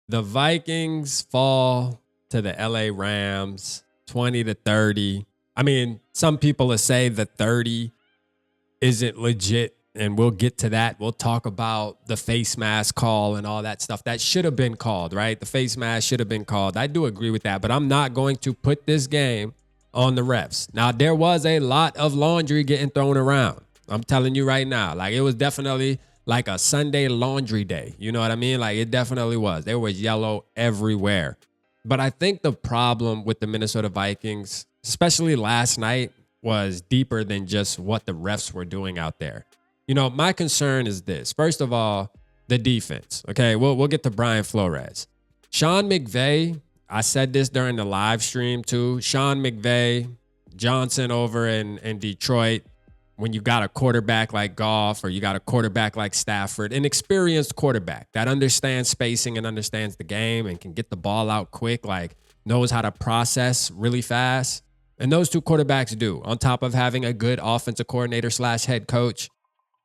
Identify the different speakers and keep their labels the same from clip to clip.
Speaker 1: The Vikings fall to the LA Rams 20-30. I mean, some people will say the 30 isn't legit, and we'll get to that. We'll talk about the face mask call and all that stuff. That should have been called, right? The face mask should have been called. I do agree with that, but I'm not going to put this game on the refs. Now, there was a lot of laundry getting thrown around. I'm telling you right now. Like, it was definitely like a Sunday laundry day. You know what I mean? Like, it definitely was. There was yellow everywhere. But I think the problem with the Minnesota Vikings, especially last night, was deeper than just what the refs were doing out there. You know, my concern is this. First of all, the defense. Okay, we'll get to Brian Flores. Sean McVay, I said this during the live stream too. Sean McVay, Johnson over in Detroit, when you got a quarterback like Goff or you got a quarterback like Stafford, an experienced quarterback that understands spacing and understands the game and can get the ball out quick, like knows how to process really fast. And those two quarterbacks do, on top of having a good offensive coordinator / head coach.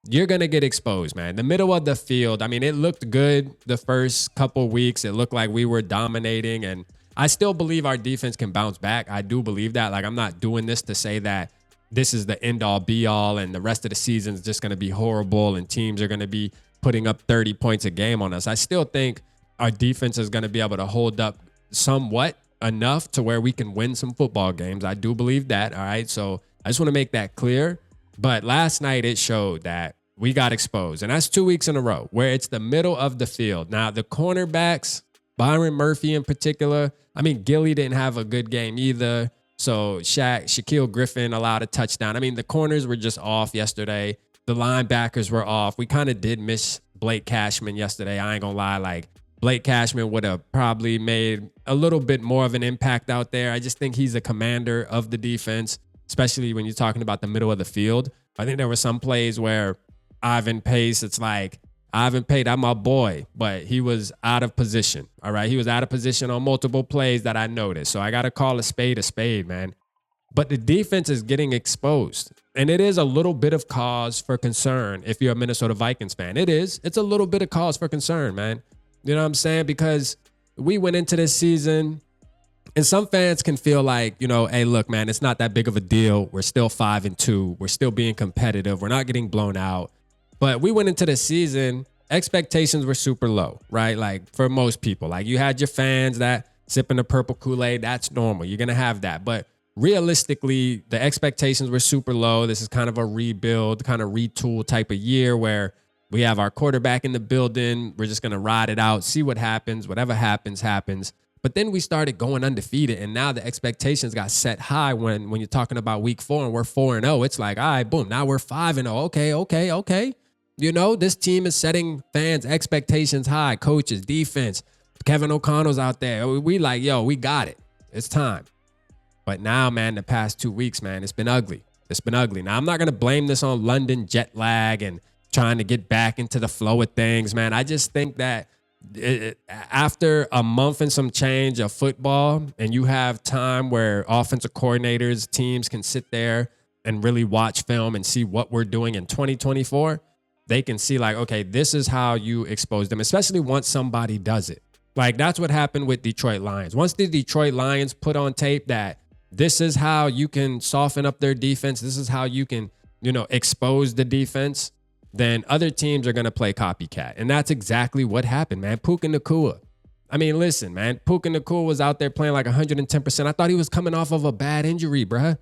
Speaker 1: You're going to get exposed, man. The middle of the field, I mean, it looked good the first couple weeks. It looked like we were dominating, and I still believe our defense can bounce back. I do believe that. Like, I'm not doing this to say that this is the end-all, be-all, and the rest of the season is just going to be horrible, and teams are going to be putting up 30 points a game on us. I still think our defense is going to be able to hold up somewhat enough to where we can win some football games. I do believe that, all right? So I just want to make that clear. But last night, it showed that we got exposed, and that's 2 weeks in a row where it's the middle of the field. Now, the cornerbacks, Byron Murphy in particular, I mean, Gilly didn't have a good game either. So Shaquille Griffin allowed a touchdown. I mean, the corners were just off yesterday. The linebackers were off. We kind of did miss Blake Cashman yesterday. I ain't gonna lie. Like, Blake Cashman would have probably made a little bit more of an impact out there. I just think he's a commander of the defense, especially when you're talking about the middle of the field. I think there were some plays where Ivan Pace, it's like, Ivan Pace, that's my boy, but he was out of position. All right. He was out of position on multiple plays that I noticed. So I got to call a spade, man. But the defense is getting exposed. And it is a little bit of cause for concern if you're a Minnesota Vikings fan. It is. It's a little bit of cause for concern, man. You know what I'm saying? Because we went into this season, and some fans can feel like, you know, hey, look, man, it's not that big of a deal. We're still 5-2. We're still being competitive. We're not getting blown out. But we went into the season, expectations were super low, right? Like, for most people, like, you had your fans that sipping the purple Kool-Aid. That's normal. You're going to have that. But realistically, the expectations were super low. This is kind of a rebuild, kind of retool type of year where we have our quarterback in the building. We're just going to ride it out, see what happens. Whatever happens, happens. But then we started going undefeated, and now the expectations got set high when you're talking about week 4 and we're 4-0. It's like, all right, boom, now we're 5-0. Okay. You know, this team is setting fans' expectations high, coaches, defense. Kevin O'Connell's out there. We like, yo, we got it. It's time. But now, man, the past 2 weeks, man, it's been ugly. It's been ugly. Now, I'm not going to blame this on London jet lag and trying to get back into the flow of things, man. I just think that after a month and some change of football, and you have time where offensive coordinators, teams can sit there and really watch film and see what we're doing in 2024, they can see like, okay, this is how you expose them, especially once somebody does it. Like, that's what happened with Detroit Lions. Once the Detroit Lions put on tape that this is how you can soften up their defense, this is how you can, you know, expose the defense, then other teams are going to play copycat. And that's exactly what happened, man. Puka Nacua. I mean, listen, man, Puka Nacua was out there playing like 110%. I thought he was coming off of a bad injury, bruh.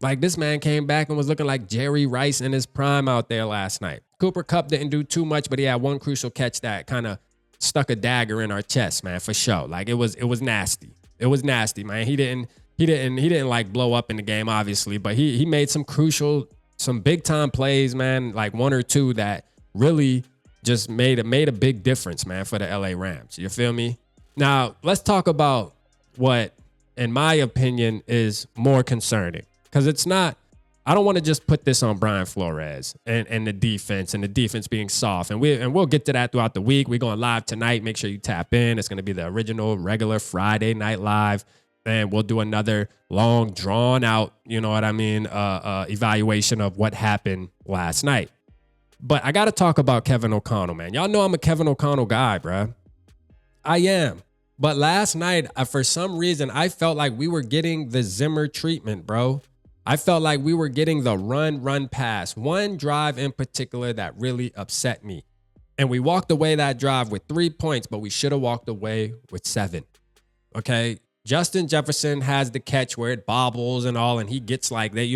Speaker 1: Like, this man came back and was looking like Jerry Rice in his prime out there last night. Cooper Kupp didn't do too much, but he had one crucial catch that kind of stuck a dagger in our chest, man, for sure. Like, it was nasty. It was nasty, man. He didn't like blow up in the game, obviously, but he made some big time plays, man, like 1 or 2 that really just made a big difference, man, for the LA Rams. You feel me? Now, let's talk about what, in my opinion, is more concerning. Because it's not, I don't want to just put this on Brian Flores and the defense being soft. And we'll get to that throughout the week. We're going live tonight. Make sure you tap in. It's going to be the original regular Friday night live. And we'll do another long, drawn out, you know what I mean, evaluation of what happened last night. But I got to talk about Kevin O'Connell, man. Y'all know I'm a Kevin O'Connell guy, bruh. I am. But last night, for some reason, I felt like we were getting the Zimmer treatment, bro. I felt like we were getting the run pass. One drive in particular that really upset me. And we walked away that drive with 3 points, but we should have walked away with 7. Okay? Justin Jefferson has the catch where it bobbles and all, and he gets like, they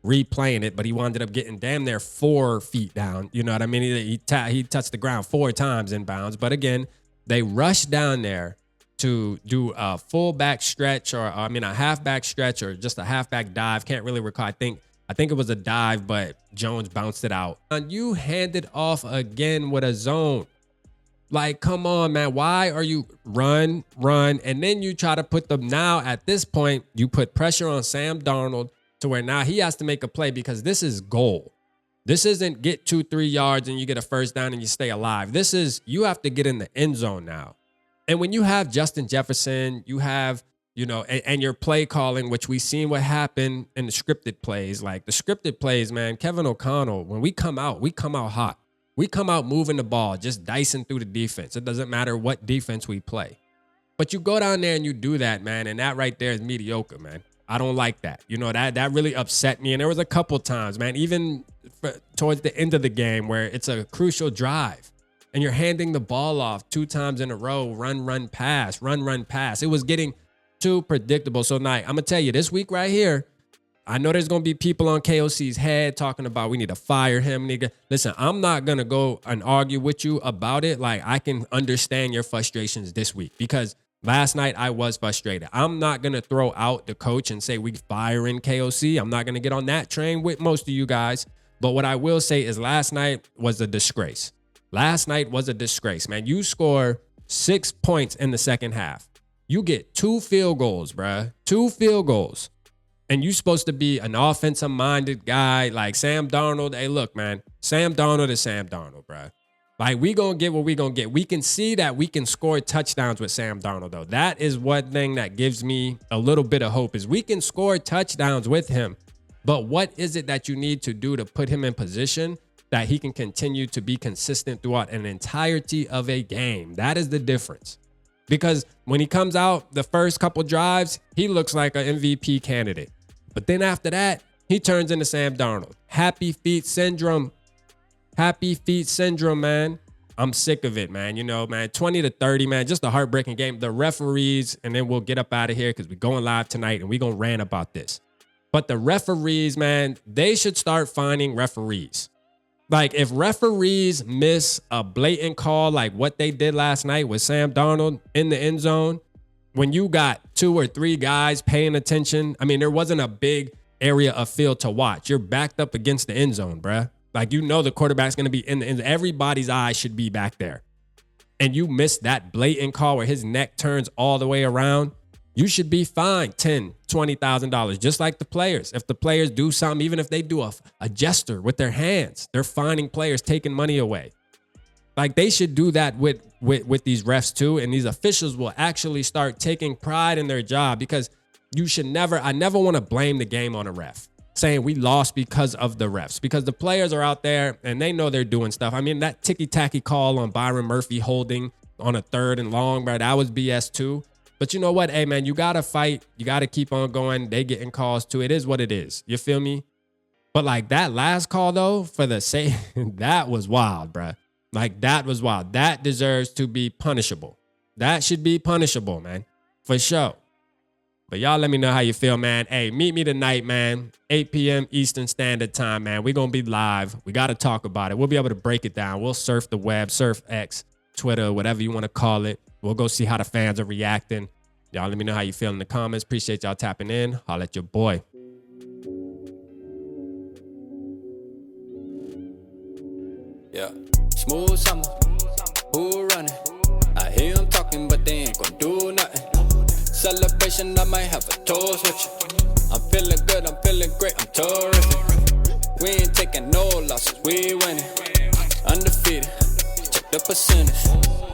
Speaker 1: replaying it, but he wound up getting damn near 4 feet down. You know what I mean? He touched the ground 4 times in bounds. But again, they rushed down there to do a fullback stretch or a halfback stretch or just a halfback dive. Can't really recall. I think it was a dive, but Jones bounced it out. And you hand it off again with a zone. Like, come on, man. Why are you run? And then you try to put them now at this point, you put pressure on Sam Darnold to where now he has to make a play because this is goal. This isn't get 2-3 yards and you get a first down and you stay alive. This is, you have to get in the end zone now. And when you have Justin Jefferson, you have, and your play calling, which we seen what happened in the scripted plays. Like the scripted plays, man, Kevin O'Connell, when we come out hot. We come out moving the ball, just dicing through the defense. It doesn't matter what defense we play. But you go down there and you do that, man, and that right there is mediocre, man. I don't like that. That really upset me. And there was a couple times, man, even towards the end of the game where it's a crucial drive. And you're handing the ball off 2 times in a row, run, pass. It was getting too predictable. So, I'm going to tell you, this week right here, I know there's going to be people on KOC's head talking about we need to fire him. Listen, I'm not going to go and argue with you about it. Like, I can understand your frustrations this week because last night I was frustrated. I'm not going to throw out the coach and say we firing KOC. I'm not going to get on that train with most of you guys. But what I will say is last night was a disgrace. Last night was a disgrace, man. You score 6 points in the second half. You get 2 field goals, bruh. 2 field goals. And you supposed to be an offensive-minded guy like Sam Darnold. Hey, look, man. Sam Darnold is Sam Darnold, bruh. Like, we going to get what we going to get. We can see that we can score touchdowns with Sam Darnold, though. That is one thing that gives me a little bit of hope is we can score touchdowns with him. But what is it that you need to do to put him in position that he can continue to be consistent throughout an entirety of a game? That is the difference. Because when he comes out the first couple drives, he looks like an MVP candidate. But then after that, he turns into Sam Darnold. Happy feet syndrome. Happy feet syndrome, man. I'm sick of it, man. 20-30, man. Just a heartbreaking game. The referees, and then we'll get up out of here because we're going live tonight and we're going to rant about this. But the referees, man, they should start finding referees. Like, if referees miss a blatant call like what they did last night with Sam Darnold in the end zone, when you got 2 or 3 guys paying attention, there wasn't a big area of field to watch. You're backed up against the end zone, bruh. Like, the quarterback's going to be in the end zone. Everybody's eyes should be back there. And you miss that blatant call where his neck turns all the way around, you should be fined $10,000, $20,000, just like the players. If the players do something, even if they do a gesture with their hands, they're fining players, taking money away. Like, they should do that with these refs too. And these officials will actually start taking pride in their job because I never want to blame the game on a ref, saying we lost because of the refs, because the players are out there and they know they're doing stuff. That ticky-tacky call on Byron Murphy holding on a 3rd and long, bro, that was BS too. But you know what? Hey, man, you got to fight. You got to keep on going. They getting calls too. It is what it is. You feel me? But like that last call, though, for the sake, that was wild, bro. Like, that was wild. That deserves to be punishable. That should be punishable, man, for sure. But y'all let me know how you feel, man. Hey, meet me tonight, man. 8 p.m. Eastern Standard Time, man. We're going to be live. We got to talk about it. We'll be able to break it down. We'll surf the web, surf X, Twitter, whatever you want to call it. We'll go see how the fans are reacting. Y'all let me know how you feel in the comments. Appreciate y'all tapping in. Holla at your boy.
Speaker 2: Yeah, smooth summer, who running? I hear them talking, but they ain't gonna do nothing. Celebration, I might have a toast with you. I'm feeling good, I'm feeling great, I'm terrific. We ain't taking no losses, we winning. Undefeated, check the percentage.